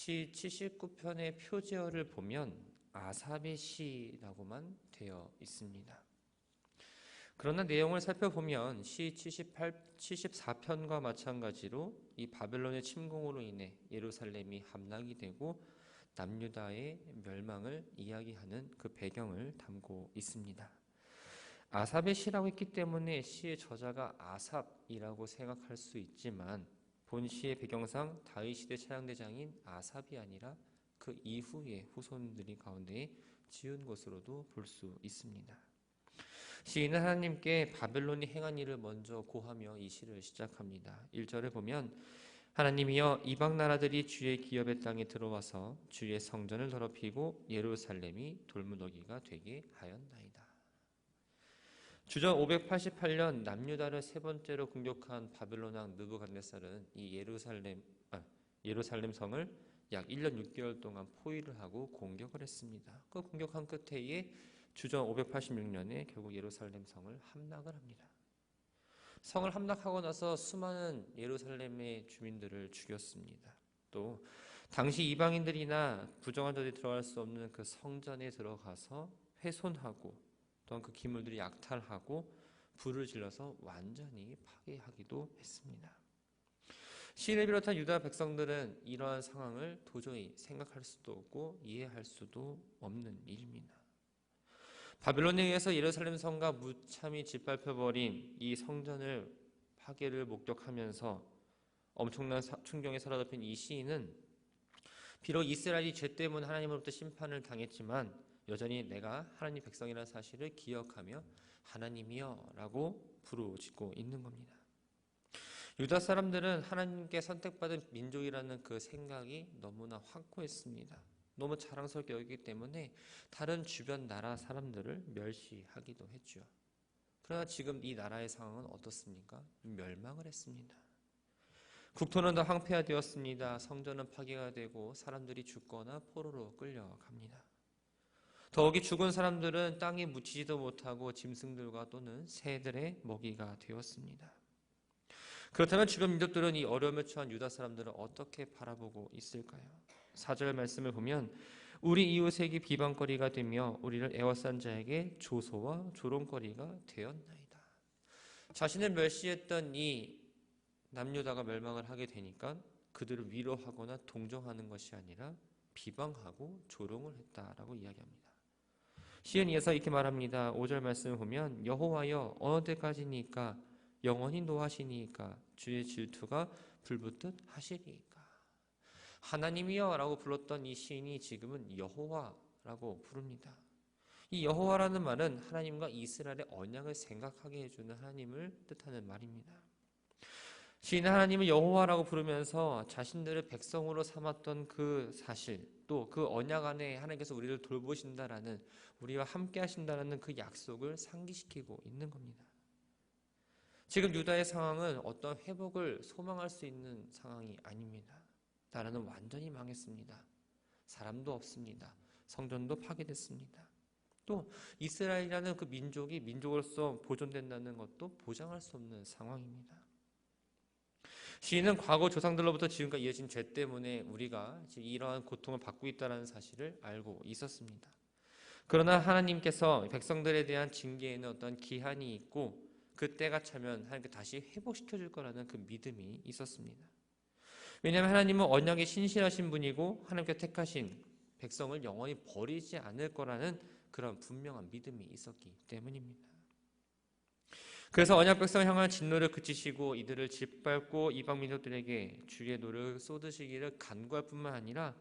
시 79편의 표제어를 보면 아삽의 시라고만 되어 있습니다. 그러나 내용을 살펴보면 시 74편과 마찬가지로 이 바벨론의 침공으로 인해 예루살렘이 함락이 되고 남유다의 멸망을 이야기하는 그 배경을 담고 있습니다. 아삽의 시라고 했기 때문에 시의 저자가 아삽이라고 생각할 수 있지만 본 시의 배경상 다윗 시대 찬양대장인 아삽이 아니라 그 이후의 후손들이 가운데 지은 것으로도 볼 수 있습니다. 시인은 하나님께 바벨론이 행한 일을 먼저 고하며 이 시를 시작합니다. 1절을 보면 하나님이여 이방 나라들이 주의 기업의 땅에 들어와서 주의 성전을 더럽히고 예루살렘이 돌무더기가 되게 하였나이다. 주전 588년 남유다를 세 번째로 공격한 바벨론 왕 느부갓네살은 이 예루살렘 성을 약 1년 6개월 동안 포위를 하고 공격을 했습니다. 그 공격한 끝에 주전 586년에 결국 예루살렘 성을 함락을 합니다. 성을 함락하고 나서 수많은 예루살렘의 주민들을 죽였습니다. 또 당시 이방인들이나 부정한 자들이 들어갈 수 없는 그 성전에 들어가서 훼손하고 또한 그 기물들이 약탈하고 불을 질러서 완전히 파괴하기도 했습니다. 시인을 비롯한 유다 백성들은 이러한 상황을 도저히 생각할 수도 없고 이해할 수도 없는 일입니다. 바벨론에 의해서 예루살렘 성과 무참히 짓밟혀버린 이 성전을 파괴를 목격하면서 엄청난 충격에 사로잡힌 이 시인은 비록 이스라엘이 죄 때문에 하나님으로부터 심판을 당했지만 여전히 내가 하나님 백성이라는 사실을 기억하며 하나님이여 라고 부르짖고 있는 겁니다. 유다 사람들은 하나님께 선택받은 민족이라는 그 생각이 너무나 확고했습니다. 너무 자랑스럽게 여기기 때문에 다른 주변 나라 사람들을 멸시하기도 했죠. 그러나 지금 이 나라의 상황은 어떻습니까? 멸망을 했습니다. 국토는 다 황폐화되었습니다. 성전은 파괴가 되고 사람들이 죽거나 포로로 끌려갑니다. 더욱이 죽은 사람들은 땅에 묻히지도 못하고 짐승들과 또는 새들의 먹이가 되었습니다. 그렇다면 주변 민족들은 이 어려움에 처한 유다 사람들을 어떻게 바라보고 있을까요? 4절 말씀을 보면 우리 이웃에게 비방거리가 되며 우리를 애워싼 자에게 조소와 조롱거리가 되었나이다. 자신을 멸시했던 이 남유다가 멸망을 하게 되니까 그들을 위로하거나 동정하는 것이 아니라 비방하고 조롱을 했다라고 이야기합니다. 시인 이어서 이렇게 말합니다. 5절 말씀을 보면 여호와여 어느 때까지니까 영원히 노하시니까 주의 질투가 불붙듯 하시리이까. 하나님이여 라고 불렀던 이 시인이 지금은 여호와라고 부릅니다. 이 여호와라는 말은 하나님과 이스라엘의 언약을 생각하게 해주는 하나님을 뜻하는 말입니다. 시인은 하나님을 여호와라고 부르면서 자신들을 백성으로 삼았던 그 사실, 또 그 언약 안에 하나님께서 우리를 돌보신다라는, 우리와 함께 하신다라는 그 약속을 상기시키고 있는 겁니다. 지금 유다의 상황은 어떤 회복을 소망할 수 있는 상황이 아닙니다. 나라는 완전히 망했습니다. 사람도 없습니다. 성전도 파괴됐습니다. 또 이스라엘이라는 그 민족이 민족으로서 보존된다는 것도 보장할 수 없는 상황입니다. 시인은 과거 조상들로부터 지금까지 이어진 죄 때문에 우리가 지금 이러한 고통을 받고 있다는 사실을 알고 있었습니다. 그러나 하나님께서 백성들에 대한 징계에는 어떤 기한이 있고 그때가 차면 하나님께 다시 회복시켜 줄 거라는 그 믿음이 있었습니다. 왜냐하면 하나님은 언약에 신실하신 분이고 하나님께 택하신 백성을 영원히 버리지 않을 거라는 그런 분명한 믿음이 있었기 때문입니다. 그래서 언약 백성을 향한 진노를 그치시고 이들을 짓밟고 이방 민족들에게 주의 노를 쏟으시기를 간구할 뿐만 아니라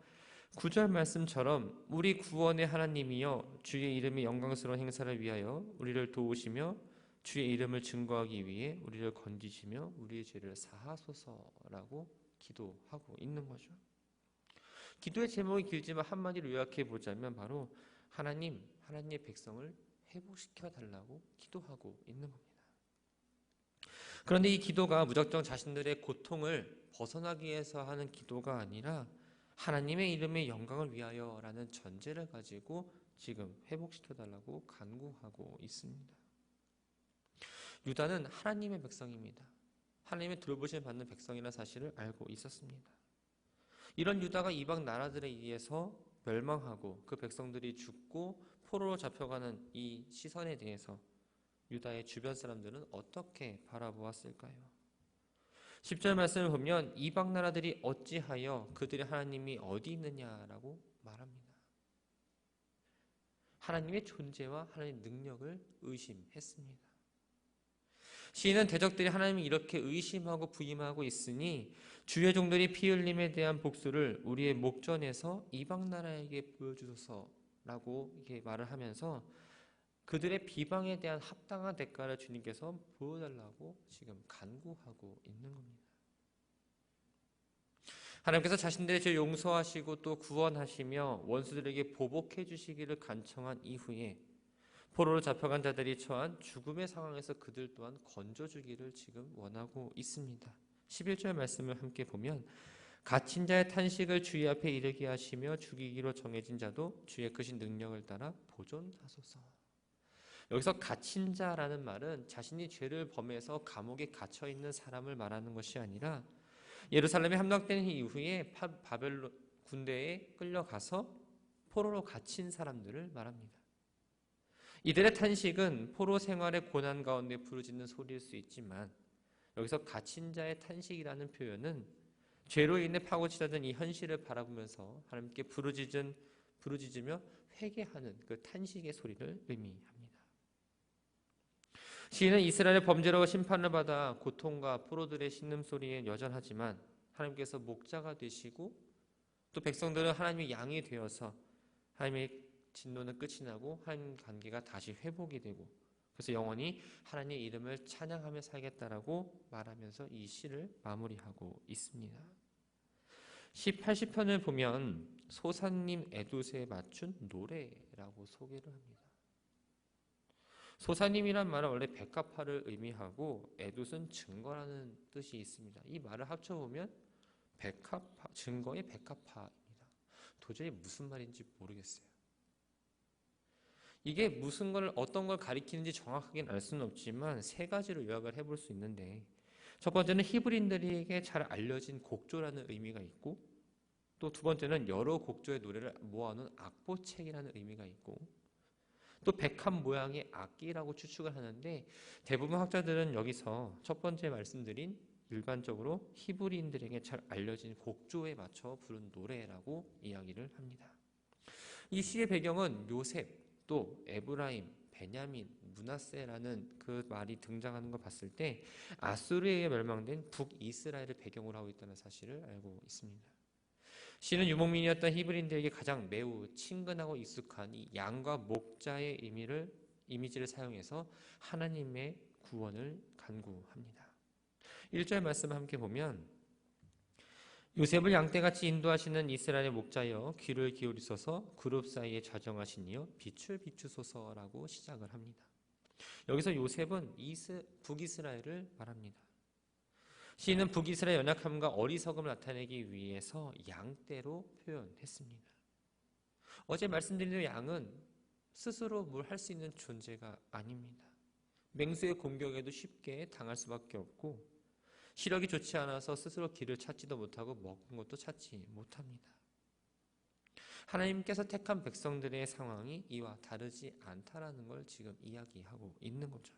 9절 말씀처럼 우리 구원의 하나님이여 주의 이름의 영광스러운 행사를 위하여 우리를 도우시며 주의 이름을 증거하기 위해 우리를 건지시며 우리의 죄를 사하소서라고 기도하고 있는 거죠. 기도의 제목이 길지만 한마디로 요약해 보자면 바로 하나님의 백성을 회복시켜 달라고 기도하고 있는 겁니다. 그런데 이 기도가 무작정 자신들의 고통을 벗어나기 위해서 하는 기도가 아니라 하나님의 이름의 영광을 위하여라는 전제를 가지고 지금 회복시켜달라고 간구하고 있습니다. 유다는 하나님의 백성입니다. 하나님의 돌보심을 받는 백성이라는 사실을 알고 있었습니다. 이런 유다가 이방 나라들에 의해서 멸망하고 그 백성들이 죽고 포로로 잡혀가는 이 시선에 대해서 유다의 주변 사람들은 어떻게 바라보았을까요? 10절 말씀을 보면 이방 나라들이 어찌하여 그들의 하나님이 어디 있느냐라고 말합니다. 하나님의 존재와 하나님의 능력을 의심했습니다. 시인은 대적들이 하나님을 이렇게 의심하고 부임하고 있으니 주의 종들이 피 흘림에 대한 복수를 우리의 목전에서 이방 나라에게 보여주소서라고 이렇게 말을 하면서 그들의 비방에 대한 합당한 대가를 주님께서 보여달라고 지금 간구하고 있는 겁니다. 하나님께서 자신들의 죄를 용서하시고 또 구원하시며 원수들에게 보복해 주시기를 간청한 이후에 포로로 잡혀간 자들이 처한 죽음의 상황에서 그들 또한 건져주기를 지금 원하고 있습니다. 11절 말씀을 함께 보면 갇힌 자의 탄식을 주의 앞에 이르게 하시며 죽이기로 정해진 자도 주의 크신 능력을 따라 보존하소서. 여기서 갇힌 자라는 말은 자신이 죄를 범해서 감옥에 갇혀 있는 사람을 말하는 것이 아니라 예루살렘에 함락된 이후에 바벨론 군대에 끌려가서 포로로 갇힌 사람들을 말합니다. 이들의 탄식은 포로 생활의 고난 가운데 부르짖는 소리일 수 있지만 여기서 갇힌 자의 탄식이라는 표현은 죄로 인해 파고치려던 이 현실을 바라보면서 하나님께 부르짖으며 회개하는 그 탄식의 소리를 의미합니다. 시인은 이스라엘의 범죄로 심판을 받아 고통과 포로들의 신음소리에 여전하지만 하나님께서 목자가 되시고 또 백성들은 하나님의 양이 되어서 하나님의 진노는 끝이 나고 하나님 관계가 다시 회복이 되고 그래서 영원히 하나님의 이름을 찬양하며 살겠다라고 말하면서 이 시를 마무리하고 있습니다. 시 80편을 보면 소사님 에두스에 맞춘 노래라고 소개를 합니다. 소사님이란 말은 원래 백합화를 의미하고 에둣은 증거라는 뜻이 있습니다. 이 말을 합쳐보면 백합화, 증거의 백합화입니다. 도저히 무슨 말인지 모르겠어요. 이게 무슨 걸 어떤 걸 가리키는지 정확하게는 알 수는 없지만 세 가지로 요약을 해볼 수 있는데 첫 번째는 히브리인들에게 잘 알려진 곡조라는 의미가 있고 또 두 번째는 여러 곡조의 노래를 모아놓은 악보책이라는 의미가 있고 또 백합 모양의 악기라고 추측을 하는데 대부분 학자들은 여기서 첫 번째 말씀드린 일반적으로 히브리인들에게 잘 알려진 곡조에 맞춰 부른 노래라고 이야기를 합니다. 이 시의 배경은 요셉, 또 에브라임, 베냐민, 므낫세라는 그 말이 등장하는 걸 봤을 때 아수르에 의해 멸망된 북이스라엘을 배경으로 하고 있다는 사실을 알고 있습니다. 시는 유목민이었던 히브리인들에게 가장 매우 친근하고 익숙한 이 양과 목자의 이미지를 사용해서 하나님의 구원을 간구합니다. 1절 말씀을 함께 보면 요셉을 양떼같이 인도하시는 이스라엘의 목자여 귀를 기울이소서 그룹 사이에 좌정하시니여 빛을 비추소서라고 시작을 합니다. 여기서 요셉은 북이스라엘을 말합니다. 시인은 북이스라엘 연약함과 어리석음을 나타내기 위해서 양떼로 표현했습니다. 어제 말씀드린 대로 양은 스스로 뭘 할 수 있는 존재가 아닙니다. 맹수의 공격에도 쉽게 당할 수밖에 없고 시력이 좋지 않아서 스스로 길을 찾지도 못하고 먹은 것도 찾지 못합니다. 하나님께서 택한 백성들의 상황이 이와 다르지 않다라는 걸 지금 이야기하고 있는 거죠.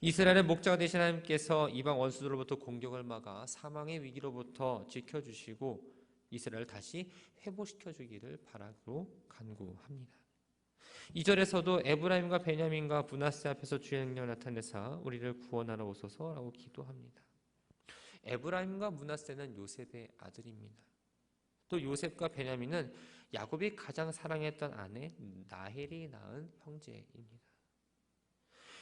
이스라엘의 목자가 되신 하나님께서 이방 원수들로부터 공격을 막아 사망의 위기로부터 지켜주시고 이스라엘을 다시 회복시켜주기를 바라고 간구합니다. 2절에서도 에브라임과 베냐민과 므낫세 앞에서 주의 능력을 나타내사 우리를 구원하러 오소서라고 기도합니다. 에브라임과 므낫세는 요셉의 아들입니다. 또 요셉과 베냐민은 야곱이 가장 사랑했던 아내 라헬이 낳은 형제입니다.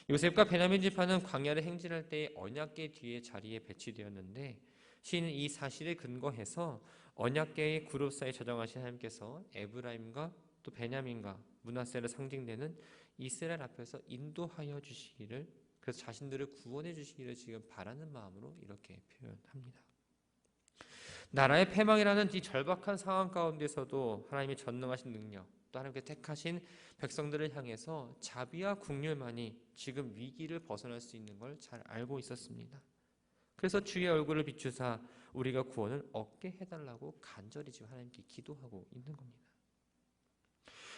요셉과 베냐민 지파는 광야를 행진할 때의 언약궤 뒤에 자리에 배치되었는데 시인은 이 사실에 근거해서 언약궤의 그룹 사이에 저장하신 하나님께서 에브라임과 또 베냐민과 므낫세를 상징되는 이스라엘 앞에서 인도하여 주시기를 그래서 자신들을 구원해 주시기를 지금 바라는 마음으로 이렇게 표현합니다. 나라의 패망이라는 이 절박한 상황 가운데서도 하나님의 전능하신 능력 또 하나님께 택하신 백성들을 향해서 자비와 긍휼만이 지금 위기를 벗어날 수 있는 걸 잘 알고 있었습니다. 그래서 주의 얼굴을 비추사 우리가 구원을 얻게 해달라고 간절히 지금 하나님께 기도하고 있는 겁니다.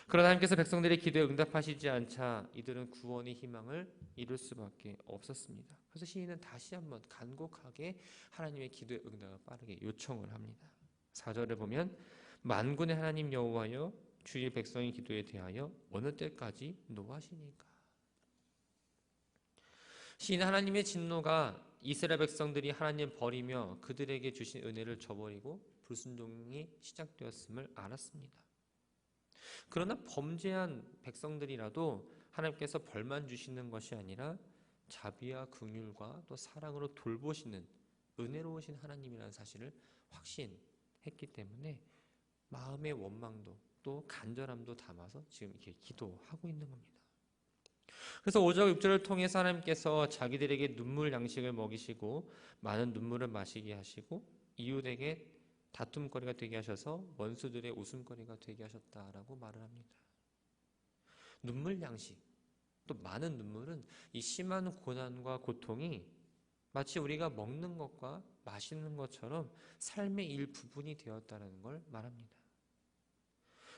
그러나 하나님께서 백성들의 기도에 응답하시지 않자 이들은 구원의 희망을 이룰 수밖에 없었습니다. 그래서 시인은 다시 한번 간곡하게 하나님의 기도에 응답을 빠르게 요청을 합니다. 4절을 보면 만군의 하나님 여호와여 주의 백성의 기도에 대하여 어느 때까지 노하시니까. 시인 하나님의 진노가 이스라엘 백성들이 하나님 버리며 그들에게 주신 은혜를 저버리고 불순종이 시작되었음을 알았습니다. 그러나 범죄한 백성들이라도 하나님께서 벌만 주시는 것이 아니라 자비와 긍휼과 또 사랑으로 돌보시는 은혜로우신 하나님이라는 사실을 확신했기 때문에 마음의 원망도 또 간절함도 담아서 지금 이렇게 기도하고 있는 겁니다. 그래서 5절 6절을 통해서 하나님께서 자기들에게 눈물 양식을 먹이시고 많은 눈물을 마시게 하시고 이웃에게 다툼거리가 되게 하셔서 원수들의 웃음거리가 되게 하셨다라고 말을 합니다. 눈물 양식, 또 많은 눈물은 이 심한 고난과 고통이 마치 우리가 먹는 것과 마시는 것처럼 삶의 일부분이 되었다는 걸 말합니다.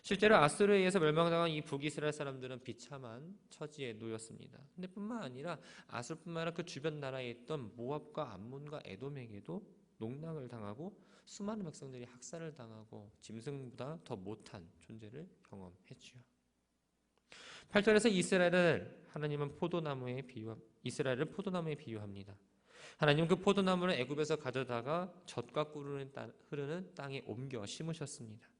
실제로 아수르에 의해서 멸망당한 이 북이스라엘 사람들은 비참한 처지에 놓였습니다. 근데 뿐만 아니라 아수르뿐만 아니라 그 주변 나라에 있던 모압과 암몬과 에돔에게도 농락을 당하고 수많은 백성들이 학살을 당하고 짐승보다 더 못한 존재를 경험했지요. 8절에서 이스라엘을 포도나무에 비유합니다. 하나님은 그 포도나무를 애굽에서 가져다가 젖과 꿀이 흐르는 땅에 옮겨 심으셨습니다.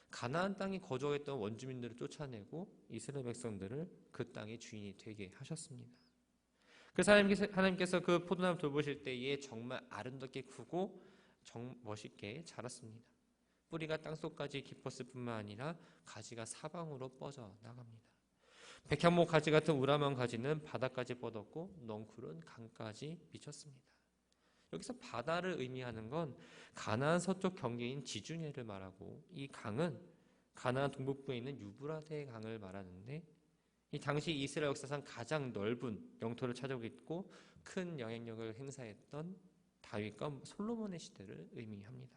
가나안 땅에 거주했던 원주민들을 쫓아내고 이스라엘 백성들을 그 땅의 주인이 되게 하셨습니다. 그래서 하나님께서 그 포도나무 돌보실 때에 정말 아름답게 크고 멋있게 자랐습니다. 뿌리가 땅속까지 깊었을 뿐만 아니라 가지가 사방으로 뻗어 나갑니다. 백향목 가지 같은 우람한 가지는 바다까지 뻗었고 넝쿨은 강까지 미쳤습니다. 여기서 바다를 의미하는 건 가나안 서쪽 경계인 지중해를 말하고 이 강은 가나안 동북부에 있는 유브라데 강을 말하는데 이 당시 이스라엘 역사상 가장 넓은 영토를 차지하고 있고 큰 영향력을 행사했던 다윗과 솔로몬의 시대를 의미합니다.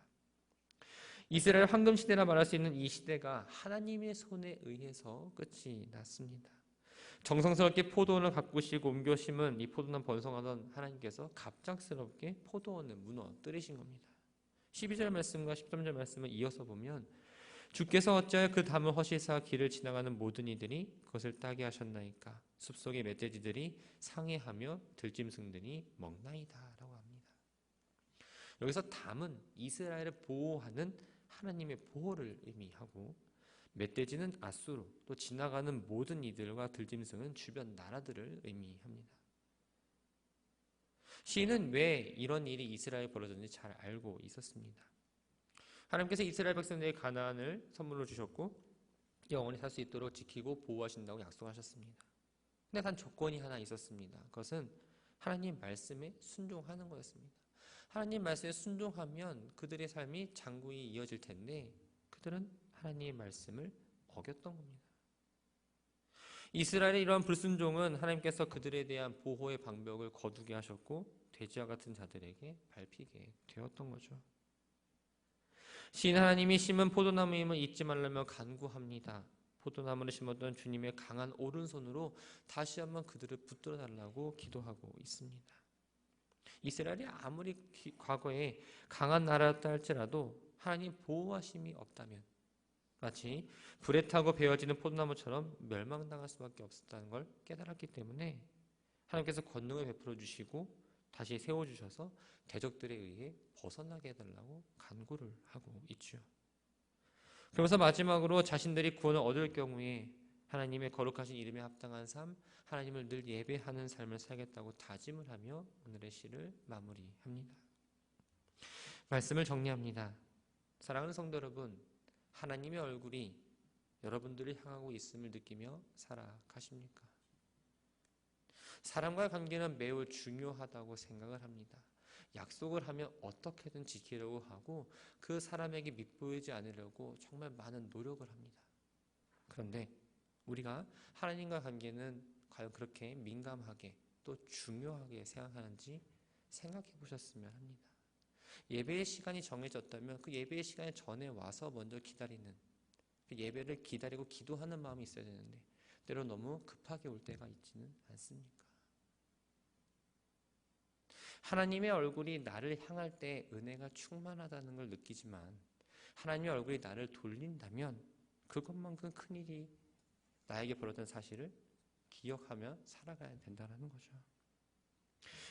이스라엘 황금 시대라 말할 수 있는 이 시대가 하나님의 손에 의해서 끝이 났습니다. 정성스럽게 포도원을 가꾸시고 옮겨 심은 이 포도나무 번성하던 하나님께서 갑작스럽게 포도원을 무너뜨리신 겁니다. 12절 말씀과 13절 말씀을 이어서 보면 주께서 어찌하여 그 담을 허시사 길을 지나가는 모든 이들이 그것을 따게 하셨나이까 숲속의 멧돼지들이 상해하며 들짐승들이 먹나이다 라고 합니다. 여기서 담은 이스라엘을 보호하는 하나님의 보호를 의미하고 멧돼지는 아수르, 또 지나가는 모든 이들과 들짐승은 주변 나라들을 의미합니다. 시인은 왜 이런 일이 이스라엘에 벌어졌는지 잘 알고 있었습니다. 하나님께서 이스라엘 백성들에게 가나안을 선물로 주셨고 영원히 살 수 있도록 지키고 보호하신다고 약속하셨습니다. 근데 단 조건이 하나 있었습니다. 그것은 하나님 말씀에 순종하는 거였습니다. 하나님 말씀에 순종하면 그들의 삶이 장구히 이어질 텐데 그들은 하나님의 말씀을 어겼던 겁니다. 이스라엘의 이러한 불순종은 하나님께서 그들에 대한 보호의 방벽을 거두게 하셨고 돼지와 같은 자들에게 밟히게 되었던 거죠. 시인 하나님이 심은 포도나무임을 잊지 말라며 간구합니다. 포도나무를 심었던 주님의 강한 오른손으로 다시 한번 그들을 붙들어 달라고 기도하고 있습니다. 이스라엘이 아무리 과거에 강한 나라였다 할지라도 하나님 보호하심이 없다면 마치 불에 타고 베어지는 포도나무처럼 멸망당할 수밖에 없었다는 걸 깨달았기 때문에 하나님께서 권능을 베풀어 주시고 다시 세워주셔서 대적들에 의해 벗어나게 해달라고 간구를 하고 있죠. 그러면서 마지막으로 자신들이 구원을 얻을 경우에 하나님의 거룩하신 이름에 합당한 삶, 하나님을 늘 예배하는 삶을 살겠다고 다짐을 하며 오늘의 시를 마무리합니다. 말씀을 정리합니다. 사랑하는 성도 여러분, 하나님의 얼굴이 여러분들을 향하고 있음을 느끼며 살아가십니까? 사람과의 관계는 매우 중요하다고 생각을 합니다. 약속을 하면 어떻게든 지키려고 하고 그 사람에게 밉보이지 않으려고 정말 많은 노력을 합니다. 그런데 우리가 하나님과 관계는 과연 그렇게 민감하게 또 중요하게 생각하는지 생각해 보셨으면 합니다. 예배의 시간이 정해졌다면 그 예배의 시간에 전에 와서 먼저 기다리는, 그 예배를 기다리고 기도하는 마음이 있어야 되는데 때로 너무 급하게 올 때가 있지는 않습니까? 하나님의 얼굴이 나를 향할 때 은혜가 충만하다는 걸 느끼지만 하나님의 얼굴이 나를 돌린다면 그것만큼 큰일이 나에게 벌어진 사실을 기억하며 살아가야 된다는 거죠.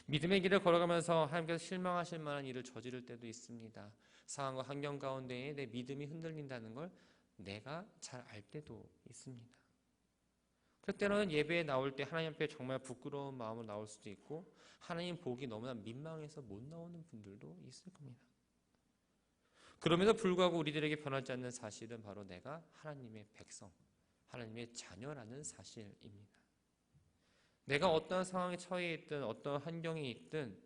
믿음의 길을 걸어가면서 하나님께서 실망하실 만한 일을 저지를 때도 있습니다. 상황과 환경 가운데에 내 믿음이 흔들린다는 걸 내가 잘 알 때도 있습니다. 그때는 예배에 나올 때 하나님 앞에 정말 부끄러운 마음으로 나올 수도 있고 하나님 보기 너무나 민망해서 못 나오는 분들도 있을 겁니다. 그럼에도 불구하고 우리들에게 변하지 않는 사실은 바로 내가 하나님의 백성, 하나님의 자녀라는 사실입니다. 내가 어떤 상황에 처해 있든 어떤 환경에 있든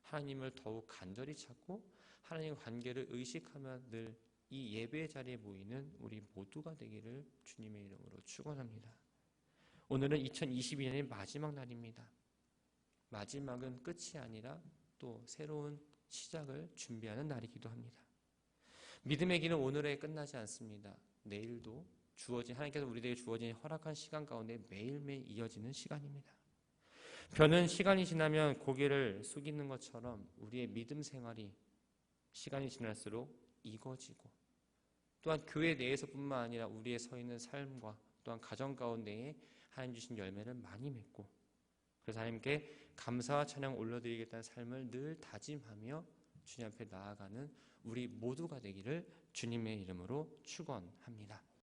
하나님을 더욱 간절히 찾고 하나님과 관계를 의식하며 늘 이 예배의 자리에 모이는 우리 모두가 되기를 주님의 이름으로 축원합니다. 오늘은 2022년의 마지막 날입니다. 마지막은 끝이 아니라 또 새로운 시작을 준비하는 날이기도 합니다. 믿음의 길은 오늘에 끝나지 않습니다. 내일도 하나님께서 우리에게 주어진 허락한 시간 가운데 매일매일 이어지는 시간입니다. 벼는 시간이 지나면 고개를 숙이는 것처럼 우리의 믿음 생활이 시간이 지날수록 익어지고 또한 교회 내에서뿐만 아니라 우리의 서 있는 삶과 또한 가정 가운데에 하나님 주신 열매를 많이 맺고 그래서 하나님께 감사와 찬양 올려드리겠다는 삶을 늘 다짐하며 주님 앞에 나아가는 우리 모두가 되기를 주님의 이름으로 축원합니다.